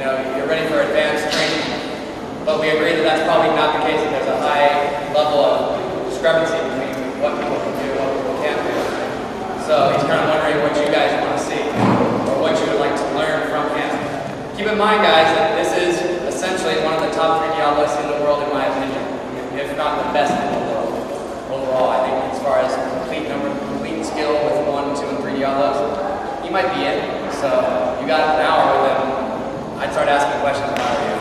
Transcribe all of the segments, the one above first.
you're ready for advanced training. But we agree that that's probably not the case, that there's a high level of discrepancy between what people can do and what people can't do. So he's kind of wondering what you guys want to see, or what you would like to learn from him. Keep in mind, guys, that this is essentially one of the top 3 Diabolists in the world, in my opinion, if not the best in the world. Overall, I think as far as complete skill with 1, 2, and 3 Diablos, he might be it. So you got an hour with him. I'd start asking questions about you.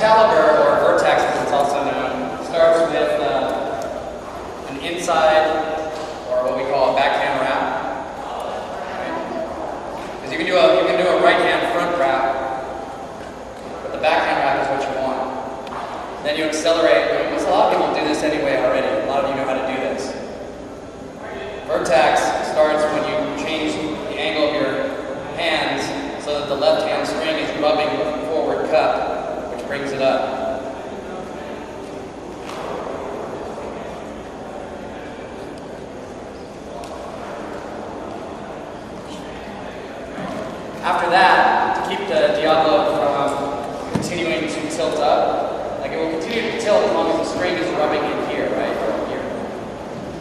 Or Vertex, as it's also known, starts with an inside, or what we call a backhand wrap. Because you can do a right hand front wrap, but the backhand wrap is what you want. Then you accelerate. Because a lot of people do this anyway already. A lot of you know how to do this. Vertex starts when you change the angle of your hands so that the left hand string is rubbing the forward cup, brings it up. After that, to keep the Diablo from continuing to tilt up, like it will continue to tilt as long as the string is rubbing in here, right? Or here.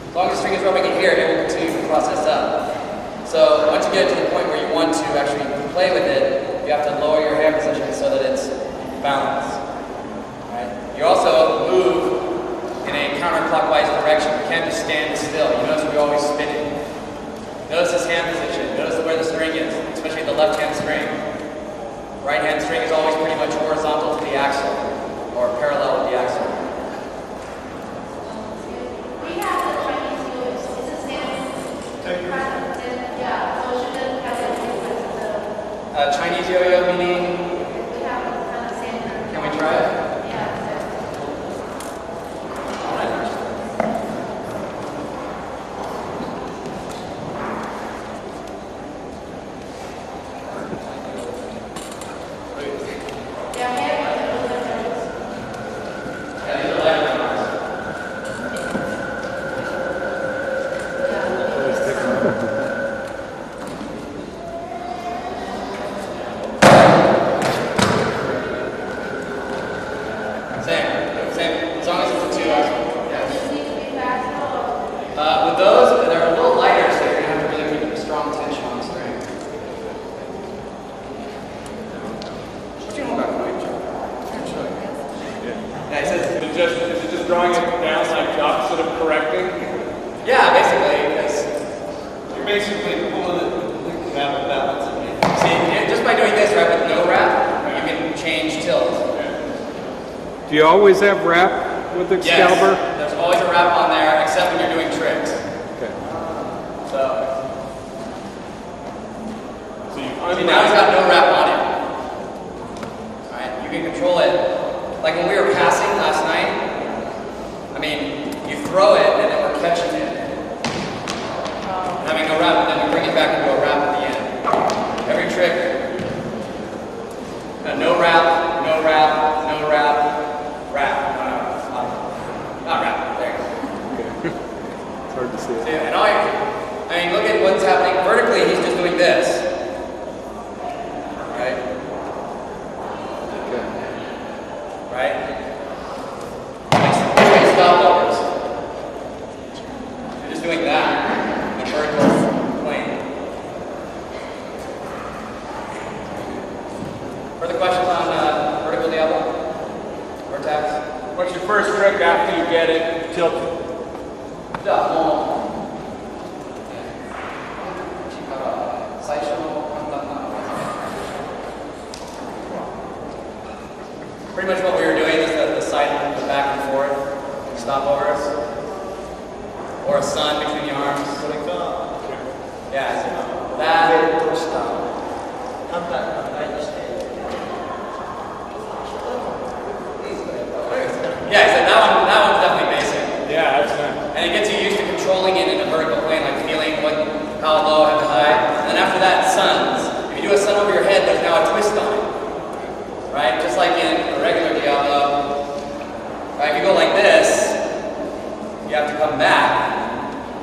As long as the string is rubbing in here, it will continue to process up. So once you get to the point where you want to actually play with it, you have to lower your hand position so that it's balance. Right? You also move in a counterclockwise direction. You can't just stand still. You notice we're always spinning. Notice this hand position. Notice where the string is, especially the left hand string. Right hand string is always pretty much horizontal to the axle, or parallel with the axle. We have the Chinese use. Is this stand? Yeah, so she doesn't have any difference. Chinese yo-yo meaning? Can we try it? Yeah. Do you always have wrap with Excalibur? Yes, there's always a wrap on there, except when you're doing tricks. Okay. So see, now he's got no wrap on it. Alright, you can control it. Like when we were passing last night, I mean, you throw it and then we're catching it. Having no wrap, and then we bring it back into a wrap at the end. Every trick, no wrap, no wrap, no wrap. Wrap. Not wrap. There you go. Okay. It's hard to see it. So, and I mean, look at what's happening. Vertically, he's just doing this. Right? Okay. Right? Like stop overs. You're just doing that in a vertical plane. Further questions on vertical Diablo? Vertex? What's your first trick after you get it tilted? Pretty much what we were doing is the side, the back and forth, stop overs. or a sun between the arms. Yeah, so that. Yeah, so that one's definitely basic. Yeah, that's nice. And it gets you used to controlling it in a vertical plane, like feeling how low, how high. And then after that, suns. If you do a sun over your head, there's now a twist on it. Right? Just like in a regular Diablo. Right? If you go like this, you have to come back,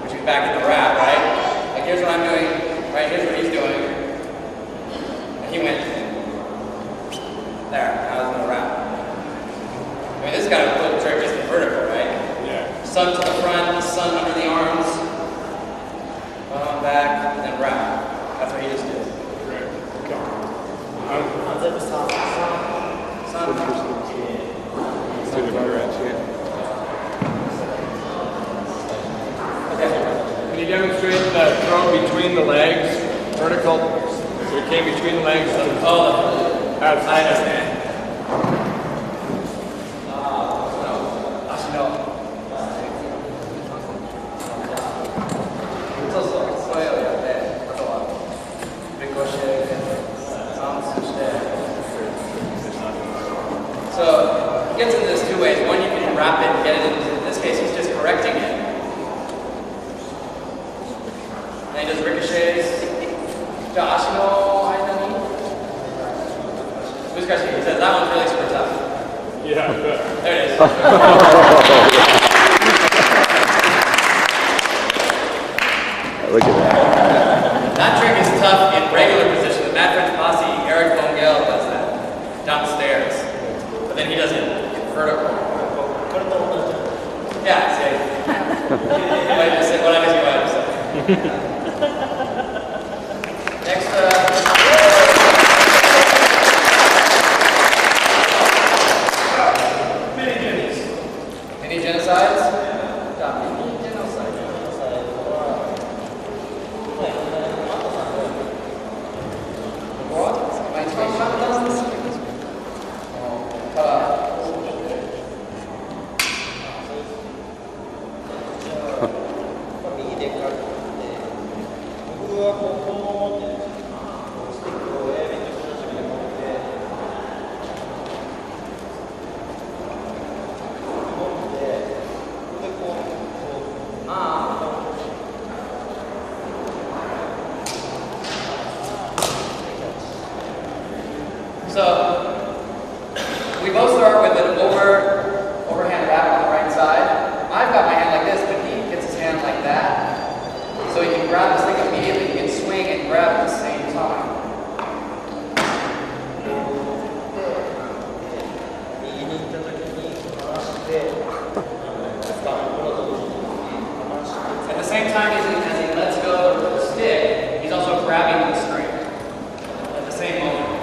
which is back in the wrap, right? Like here's what I'm doing, right? Here's what he's doing. And he went there. Now it's in the wrap. I mean, this is kind of a cool trick, just in vertical, right? Yeah. Sun to the front, sun under the arms, back, and then wrap. That's what he just did. Great. Sun. To the bridge, yeah. Okay. Can you demonstrate the throw between the legs, vertical? So it came between the legs. Oh, That's I understand. So he gets into this two ways. One, you can wrap it and get it into, in this case, he's just correcting it. And he does ricochets. He says that one's really super tough. Yeah, I bet. There it is. Look at that. That trick is tough in regular position. The Mad French Posse, Eric Bongel does that downstairs. But then he does it vertical. Yeah, see. What I miss you might have said. Next, mini genocides? Yeah, mini genocide. What? Am I talking about this? So, we both start with an overhand wrap on the right side. I've got my hand like this, but he gets his hand like that. So he can grab this thing immediately, he can swing and grab at the same time. At the same time as he lets go of the stick, he's also grabbing the string at the same moment.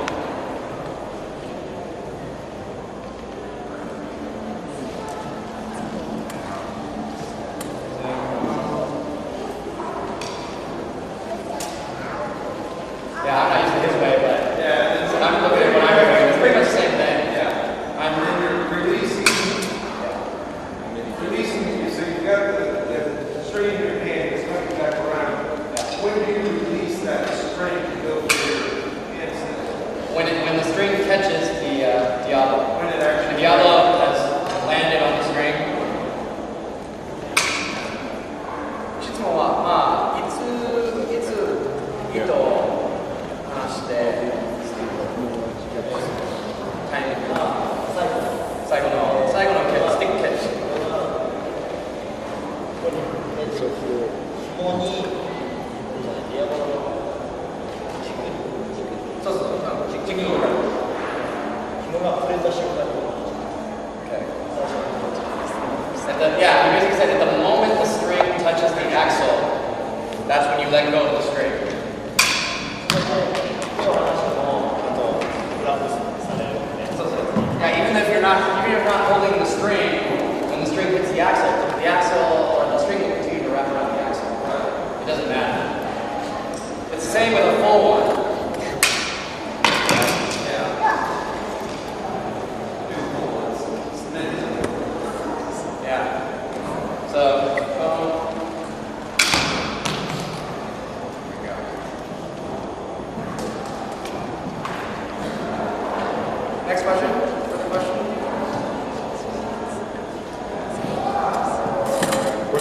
Yeah, I'm not using his way, but I'm looking at what I'm doing. It's pretty much the same thing. Yeah. I'm Releasing, so you've got the string in your hand, it's coming back around. When do you release that string to go through your hands? when the string catches the Diablo. When it actually The Diablo has landed on the string. Yeah, he basically said at the moment the string touches the axle, that's when you let go of the string. Yeah, even if you're not holding the string, when the string hits the axle or the string will continue to wrap around the axle. It doesn't matter. It's the same with a full one. Yeah. So,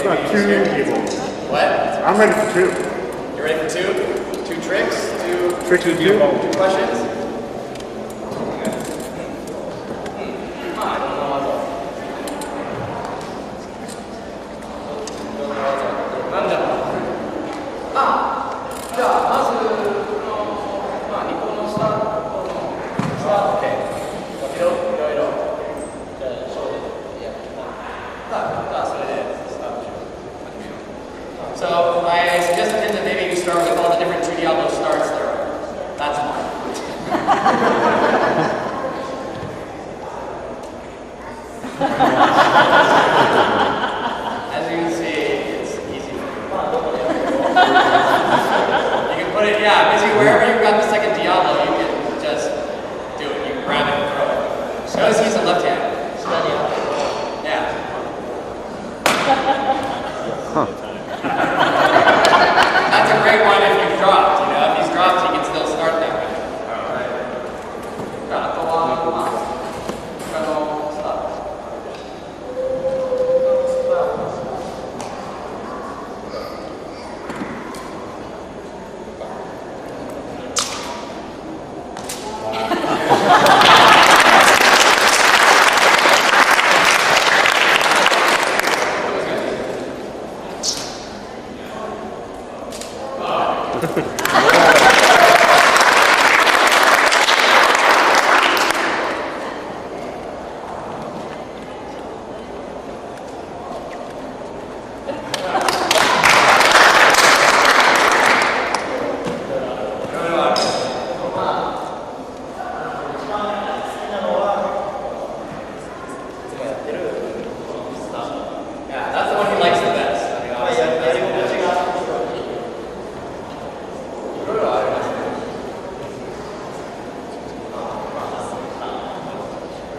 got two people. What? I'm ready for two. You ready for two? Two tricks? Two Tricky two. two questions? I don't know what So I suggested him that maybe you start with all the different 2 Diablo starts there are. That's one. As you can see, it's easy. You can put it, yeah, basically wherever you grab the second Diablo, you can just do it. You can grab it and throw it. So notice he's a left hand. Yeah. That's a great one if you've dropped, you know. If he's dropped, he can still start that way. Alright. Go on. Stop. Yeah, that's the one he likes the best. I mean, obviously, that's the best.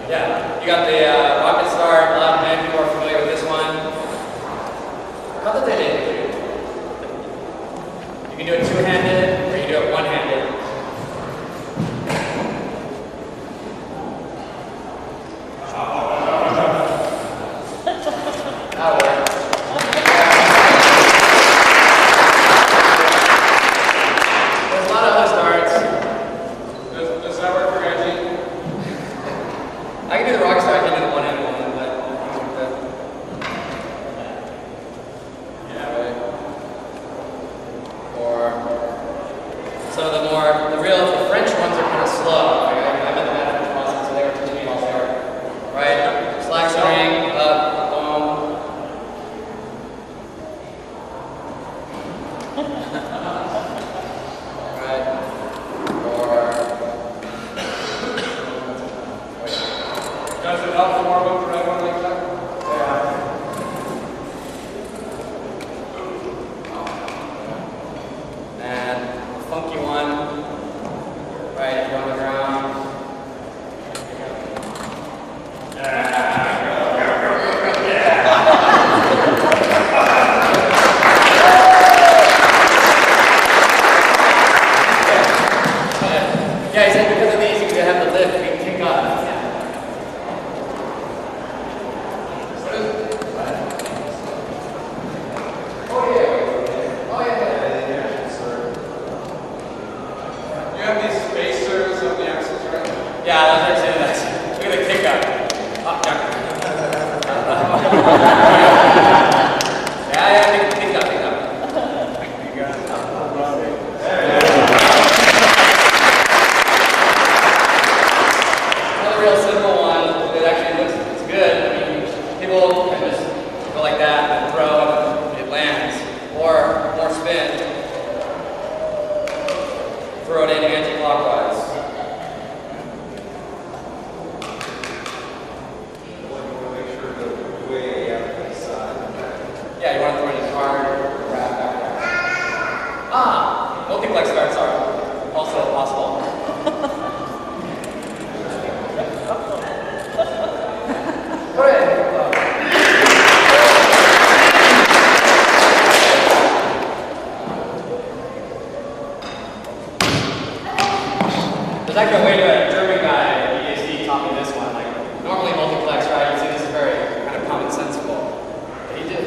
Yeah, you got the rocket start. A lot of men who are familiar with this one. How did they do? You can do it two-handed, or you can do it one-handed. That works. There's a lot of other starts. Does that work for Reggie? I can do the rock start, I can do the one-handed one, but yeah, right. Or some of the French ones are kind of slow. I met the management process, so they were teaching me all there. Right? Slack string, up, boom. Right. Or Does it help to warm up the red one like that? and a funky one, right, if you're on the ground. Yeah, he said because of these, you can have the lift, you can kick up. You have these spacers on the axles, right? Yeah, that's actually nice. Look at the kick up. Up, down. Yeah, kick up. Another real simple one that actually looks it's good. I mean, people can just go like that and throw and it lands. Or more spin. Throw it in anti-clockwise. Yeah, you want to throw it in hard, grab back. Multiplex starts are also possible. Go ahead. There's actually a way to a German guy at EAC taught me this one. Like normally multiplex, right? You see this is very kind of commonsensical. But he did.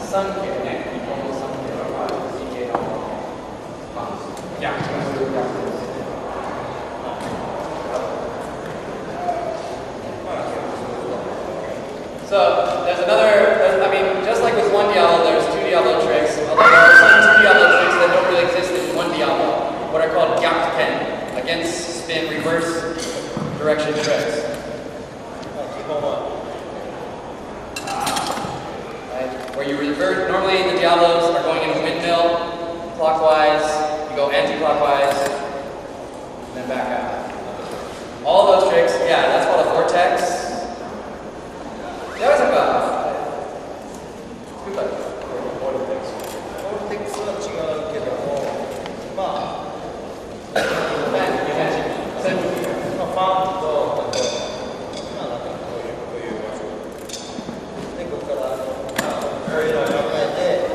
So there's I mean, just like with one Diablo, there's two Diablo tricks. Although there are some two Diablo tricks that don't really exist in one Diablo, what are called Yabe-san, against spin reverse direction tricks. Right? Where you revert, normally the Diablos are going in a windmill, clockwise, you go anti-clockwise, and then back out. All those tricks, yeah, that's called a Vortex. ヤベさんが作ったんですか？ボルテックス。ボルテックスは違うけども、まあ、ファンと、まあなんかこういう場所。で、ここからこういうのを考えて、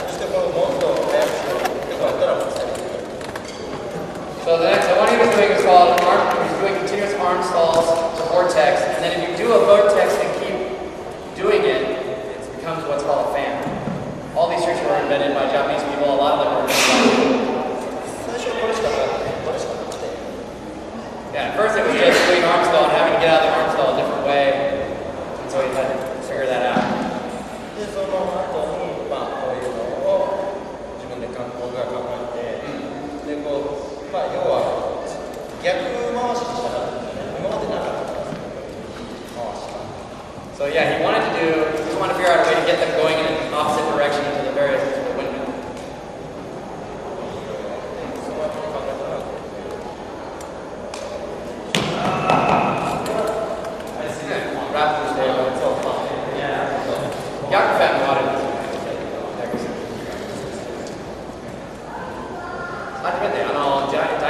そしてこのもっと早くしてこうやったらもう最後。So the next one he was doing is called he's doing continuous arm stalls to Vortex, and then if you do a Vortex and keep doing it, it becomes what's called a fan. All these tricks were invented by Japanese people, a lot of them were invented. Yeah, at first it was just doing arm stall and having to get out of the arm stall a different way, and so he had to figure that out. So yeah, he just wanted to figure out a way to get them going in an opposite direction into the various windmill. Yabe-san wanted this. 初めてダ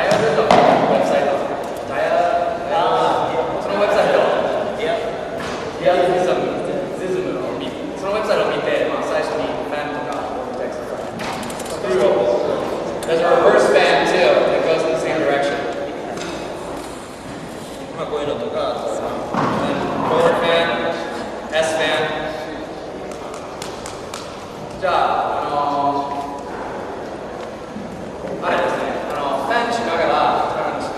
イヤルのウェブサイト、そのウェブサイト、ディアルズムを見て、そのウェブサイトを見て、まあ、最初にファンとかテクストとか。There's a reverse fan too that goes in the same direction. まあこういうのとか、forward fan, S fan. じゃあ、あれですね、ファンしながら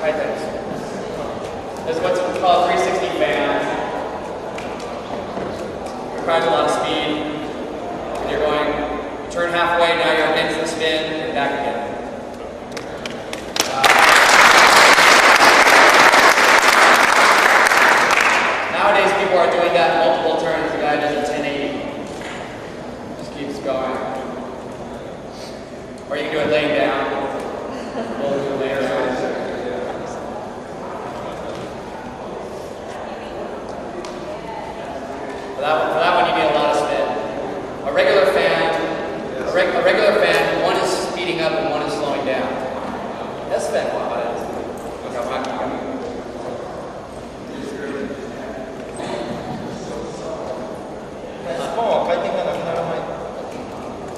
書いたりする。There's what's called 360 fan. Requires a lot of speed. And you're going, you turn halfway, now you're against the spin, and back again. Nowadays, people are doing that multiple turns. The guy does a 1080. Just keeps going. Or you can do it laying down. For that one, you need a lot of spin. A regular fan, one is speeding up and one is slowing down. That's fan.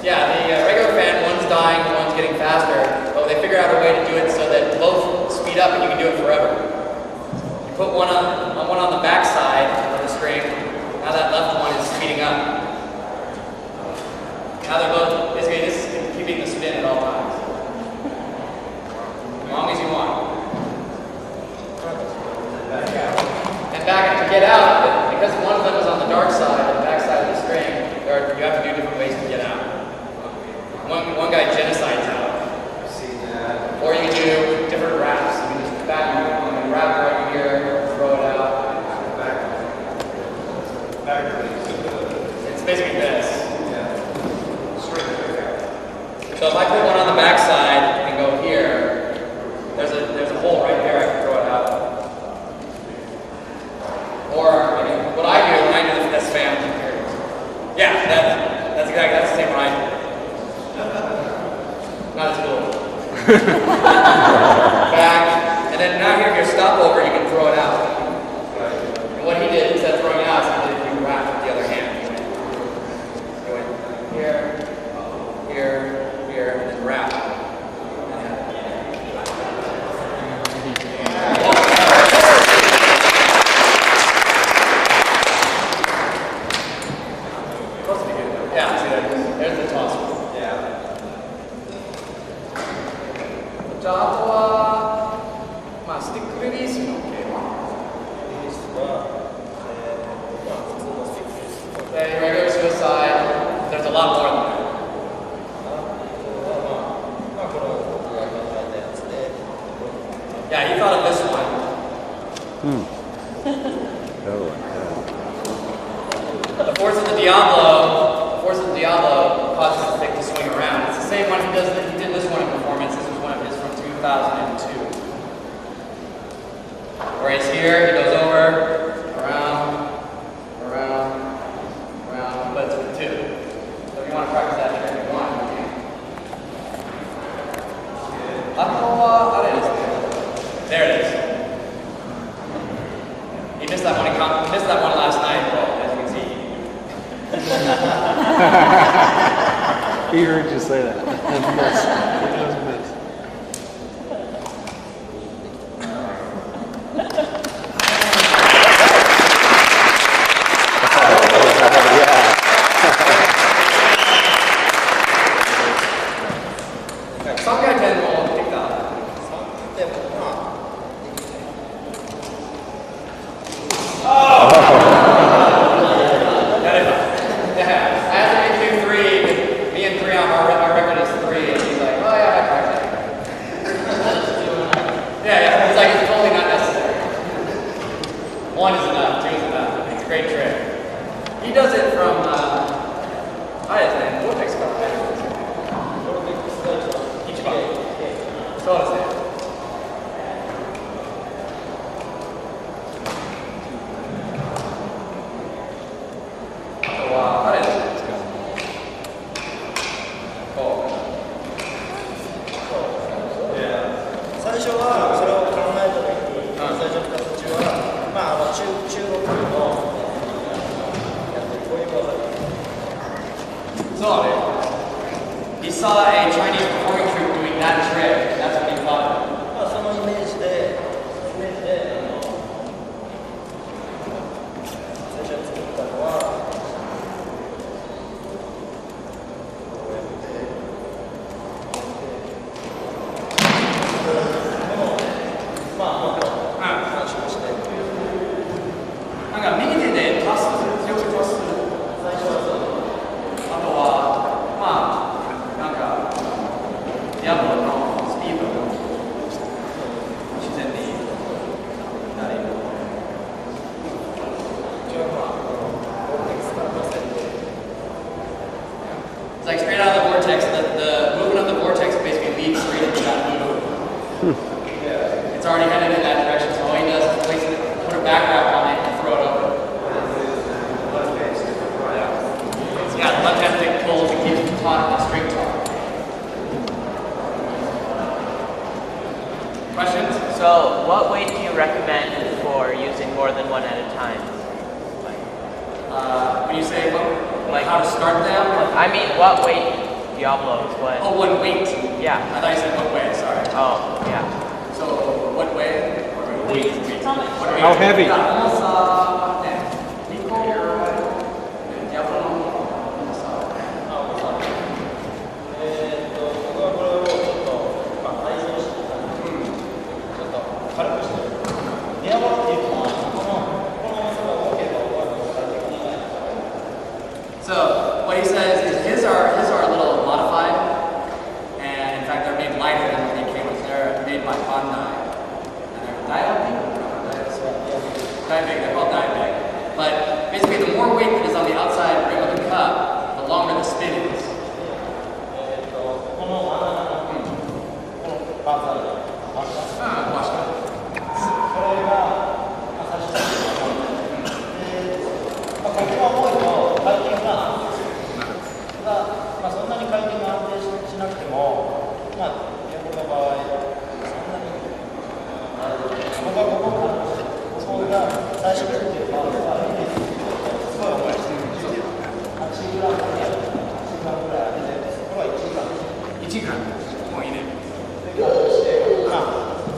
Yeah, the regular fan, one's dying, one's getting faster, but they figure out a way to do it so that both speed up and you can do it forever. You put one on the back side of the string. Now that left one is speeding up. Now they're both, basically this is keeping the spin at all times. As long as you want. And back to get out, because one of them is on the dark side, the back side of the string, you have to do different ways to get out. One guy genocides out. Or you can do different wraps. You can just wrap right here, throw it out. It's basically this. So if I put one on the back side and go here, there's a hole right there, I can throw it out. Or what I do when I do this fan here. Yeah, that's the same one I do. Not as cool. Back, and then now here, if you're stopover, you can throw it out. And what he did, instead of throwing it out, he did you wrap with the other hand. Go in here, here, and then wrap. Yeah, see that? Totally. The force of the Diabolo causes the stick to swing around. It's the same one he did this one in performance. This was one of his from 2002. Whereas here he goes over, around, but it's with two. So if you want to practice that trick, you want, you can. There it is. He missed that one. He missed that one last night, but as you can see. He heard you say that. He does miss. Some guy 10 will pick that. Yeah, I have to make 3. Me and 3 on our record is 3, and he's like, oh yeah, I practiced. Yeah, it's like it's totally not necessary. 1 is enough, 2 is enough. It's a great trick. He does it from, Vertex card. So is it. He saw a Chinese performing troupe doing that trick. That's what he thought of. そのイメージで最初に作ったのはこうやってでもまあもっと反射してなんか右手でパス、強くパス。最初はそうあとは、まあ、なんか、ディアボロのスピードを自然になれる。一応まあボルテックスから出せて It's like straight out of the vortex. The movement of the vortex basically leads straight into that move. It's already headed in that direction, so all he does is place it, put a back wrap on it, and throw it over. Yeah, the left hand stick pulls and keeps the taut and the string taut. Questions? So, what weight do you recommend for using more than one at a time? When you say like how to start them? I mean, what weight Diablos? What? Oh, what weight? Yeah. I thought you said what way, sorry. Oh, yeah. So, what way? Weight. What weight? How heavy? So what he says is his are a little modified, and in fact they're made lighter than what they came with. They're made by Bandai, and they're Diabeg. They're called Diabeg. But basically, the more weight that is on the outside rim of the cup, the longer the spin is. この真ん中のこのバンザーでこれが最初にここが重いと回転がそんなに回転が安定しなくてもまあディアボロの場合そんなにここが最初に作っているバンドはすごい重いです8グラムぐらいあげてそこは1グラム1グラムもういいね。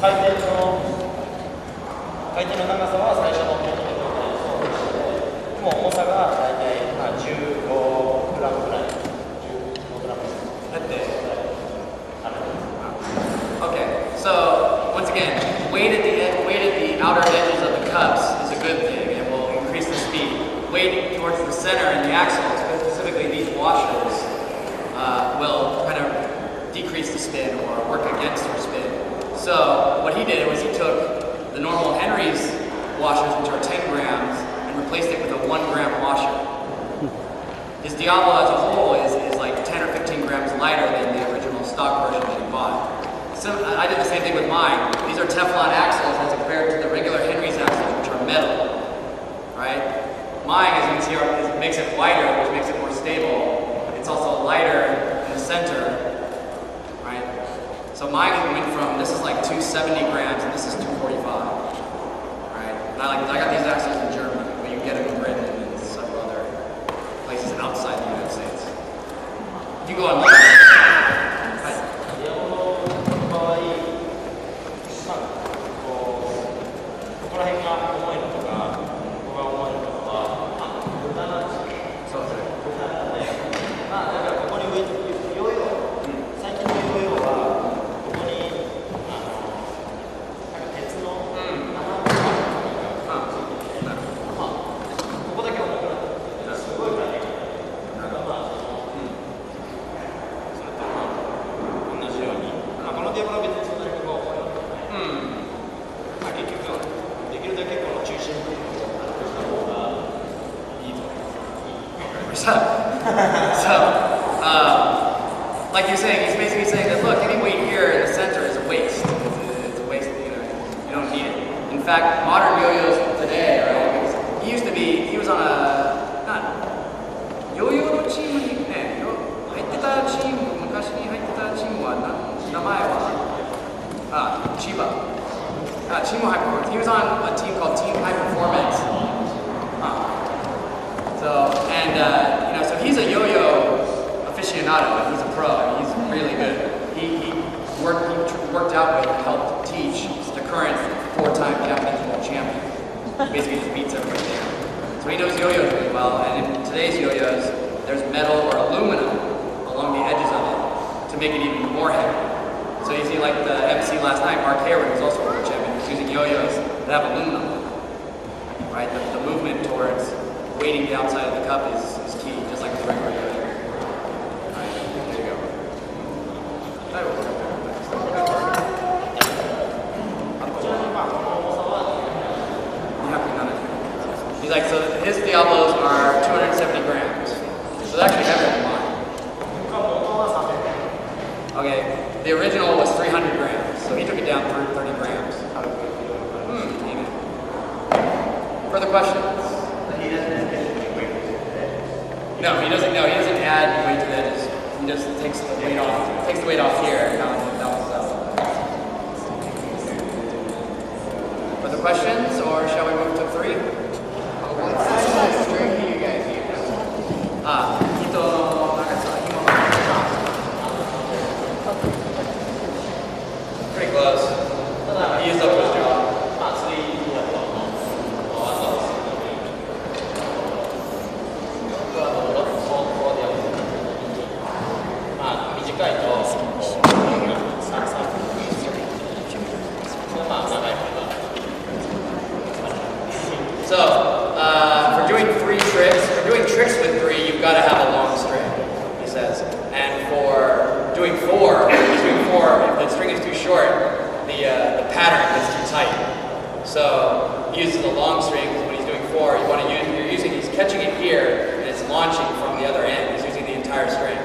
回転の長さは最初の元の状態でもう重さが大体15グラムぐらい15グラムだって Okay, so once again, weight at the outer edges of the cups is a good thing. It will increase the speed. Weight towards the center and the axles, specifically these washers, will kind of decrease the spin or work against your spin. So what he did was he took the normal Henry's washers, which are 10 grams, and replaced it with a 1 gram washer. His Diabolo as a whole is like 10 or 15 grams lighter than the original stock version that he bought. So I did the same thing with mine. These are Teflon axles as compared to the regular Henry's axles, which are metal, right? Mine, as you can see, makes it lighter, which makes it more stable. It's also lighter in the center, right? So mine went from, this is like 270 grams, and this is 245, right? And I got these axles in Germany, but you can get them in Britain and several other places outside the United States. You go online. Like you're saying, he's basically saying that, look, any weight here in the center is a waste. It's a waste, you don't need it. In fact, modern yo-yos today, right, he was on a, yo-yo no teamにね、入ってたチーム、昔に入ってたチームは、名前は、千葉。Team High Performance. He was on a team called Team High Performance. So, and, so he's a yo-yo aficionado, and he's a pro, and he's really good. He worked out with, helped teach the current 4-time Japanese world champion. Basically just beats everybody there. So he knows yo-yos really well, and in today's yo-yos, there's metal or aluminum along the edges of it to make it even more heavy. So you see like the MC last night, Mark Hayward, who's also a world champion, who's using yo-yos that have aluminum, right? The movement towards weighting the outside of the cup is key, just like the regular yo-yo. He's like, so his Diabolos are 270 grams. So they're actually heavier than mine. Okay, the original was 300 grams, so he took it down 30 grams. Even. Further questions? No, he doesn't add weight to the edges. He just takes the weight off here and balances out. Further questions, or shall we move to 3? What size string do you guys use? Pretty close. He used up his job. So, for doing tricks with 3, you've got to have a long string, he says. And for doing 4, if the string is too short, the pattern gets too tight. So, he uses a long string because when he's doing 4, he's catching it here, and it's launching from the other end. He's using the entire string.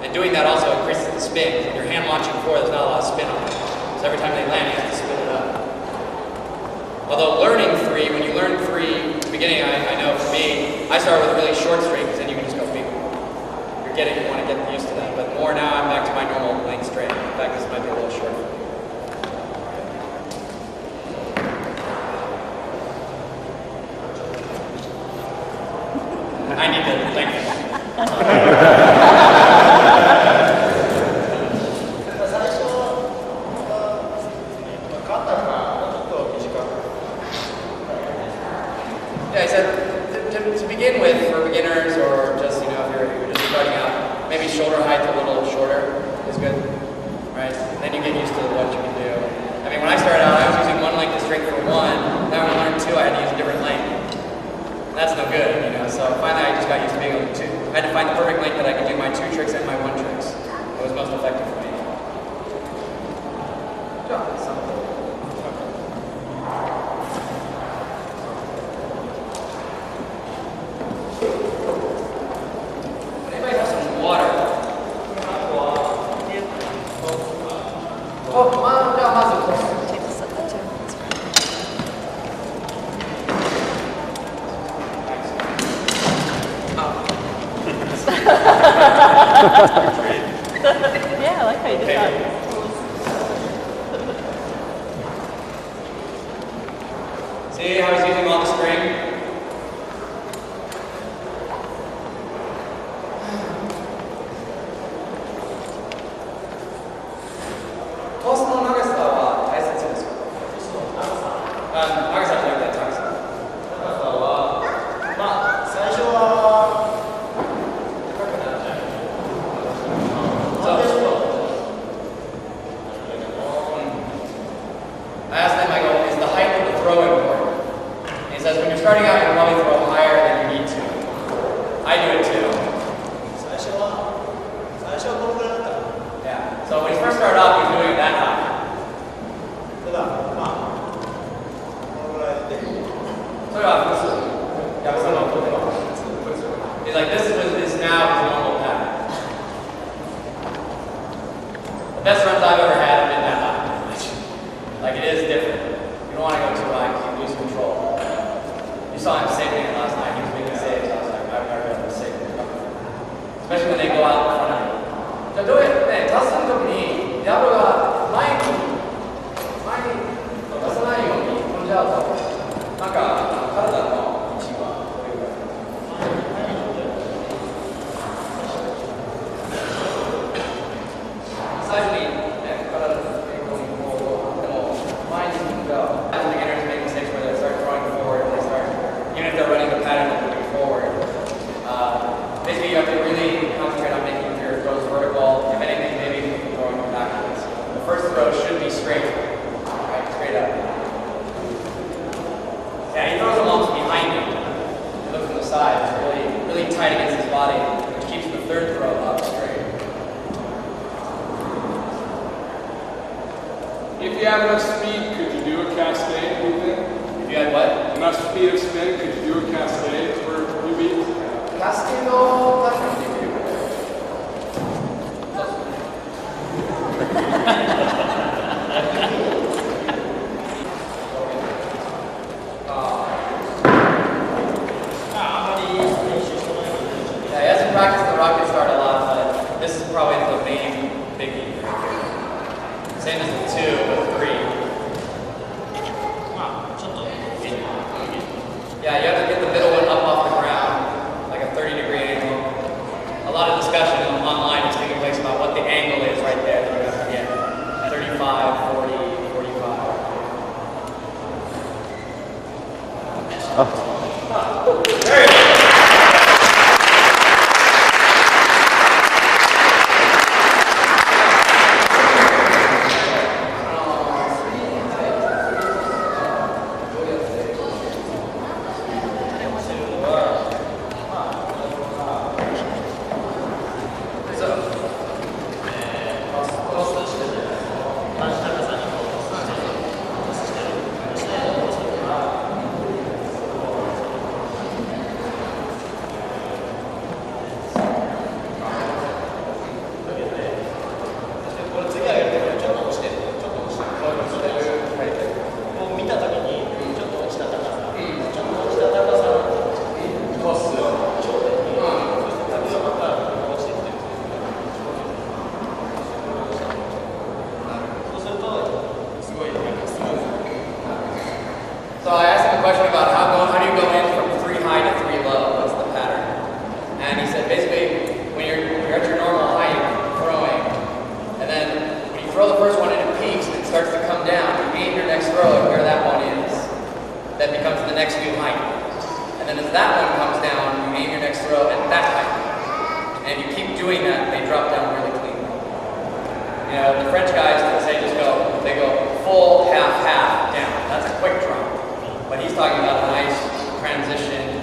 And doing that also increases the spin. When you're hand launching 4, there's not a lot of spin on it. So every time they land, you have to spin it up. Although learning 3, when you learn 3, in the beginning, I know for me, I started with a really short string because then you can just go big. You want to get used to that. But more now, I'm back to my normal length string. In fact, this might be a little short for me. I need to lengthen. 最初、簡単なもうちょっと短く。Yeah, I said to begin with, for beginners or just, if you're just starting out, maybe shoulder height a little shorter is good, right? Then you get used to what you can do. I mean, when I started out, I was using one length of string for 1. Then when I learned 2, I had to use a different length. That's no good, So finally, I just got used to being able to 2. I had to find the perfect length that I could do my 2 tricks and my 1 tricks. It was most effective for me. See how he's using all the string? Tossの長さは大切ですか？長さじゃなくて長さ。長さは、まあ、最初は高くなっちゃう。I asked him, I go, is the height of the throw important? And he says, when you're starting out, you'll probably throw higher than you need to. I do it too. Yeah. So when he first started off, he was doing it that high. He's like, this is now his normal pattern. The best runs I've ever had have been that high. Like, it is different. You don't want to go too high because you lose control. You saw him saving it last night. He was making saves. I was like, I've never been able to save it. Especially when they go out in front of you. じゃあどうやってね、タスの時に、ヤブが前に出さないように飛んじゃうと、なんか体の位置はこういう感じ。最初にね、体の抵抗にこう、でも前に飛んじゃう。As beginners make mistakes where they start throwing forward, they start, even if they're running the pattern of moving forward. Basically, you have to really concentrate on making your throws vertical. If anything, maybe throwing them backwards. The first throw should be straight, right? Straight up. Yeah, he throws them almost behind him. You look from the side, it's really tight against his body, which keeps the third throw up straight. If you have enough speed, could you do a cascade, do you think? If you had what? Enough speed of spin, could you do a cascade for you beats? Cascade no, that's what you do. Yeah, he hasn't practiced the rocket start a lot, but this is probably the main biggie. Same as the 2, but 3. Yeah, you have to get the middle one up off the ground, like a 30-degree angle. A lot of discussion online is taking place about what the angle is right there that you have to get. 35, 40, 45. There you go. So I asked him a question about how do you go in from 3 high to 3 low? What's the pattern? And he said basically when you're at your normal height throwing, and then when you throw the first one and it peaks and it starts to come down, you aim your next throw at where that one is. That becomes the next new height. And then as that one comes down, you aim your next throw at that height. And if you keep doing that, they drop down really cleanly. You know, the French guys say they go full, half, half down. That's a quick drop. But he's talking about a nice transition.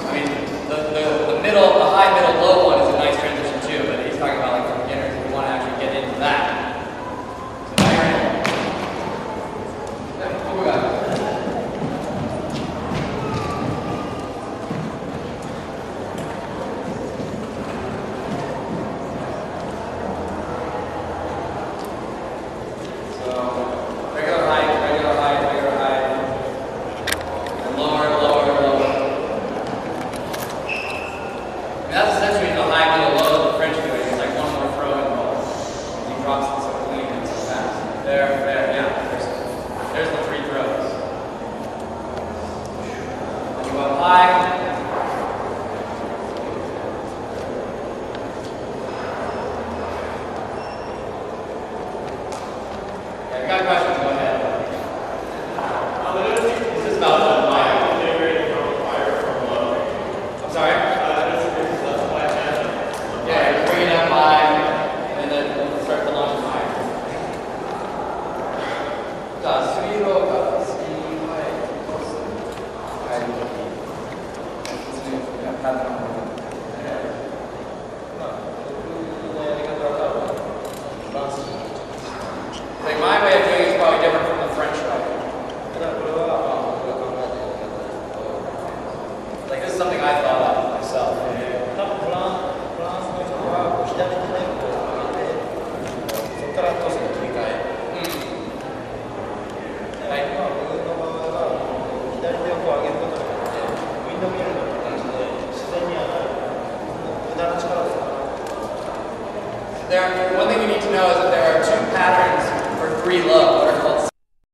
I mean, the middle, the high, middle, low one is a nice transition too, but he's talking about like for beginners, if you want to actually get into that. So now you're in. What we got? That's essentially the ドミルの形で自然に上がる無駄な力を使う。 One thing we need to know is that there are two patterns for 3 low, what are called